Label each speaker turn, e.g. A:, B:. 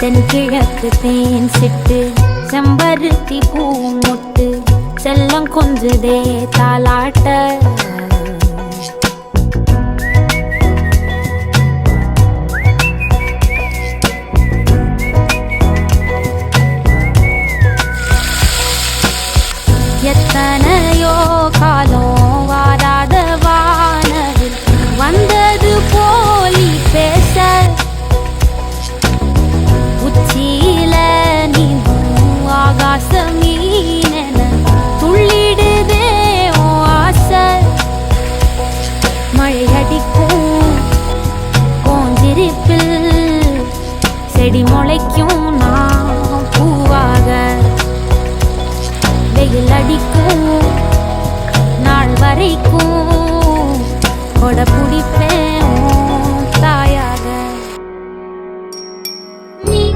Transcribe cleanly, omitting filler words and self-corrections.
A: தென்கிழக்கு தேன் சிட்டு செம்பருத்தி பூ முட்டு செல்லம் கொஞ்சுதே தாலாட்ட எத்தனையோ காலம் வாராத வானவில் வந்தது போலி பேச உச்சியில நீந்தும் ஆகாச மீனென துள்ளிடுதே உன் ஆசை மழை அடிக்கும் கோஞ்சிருப்பில் செடி முளைக்கும் நான் பூவாக வெயில் அடிக்கும் நாள் வரைக்கும் கொடை பிடிப்பேன்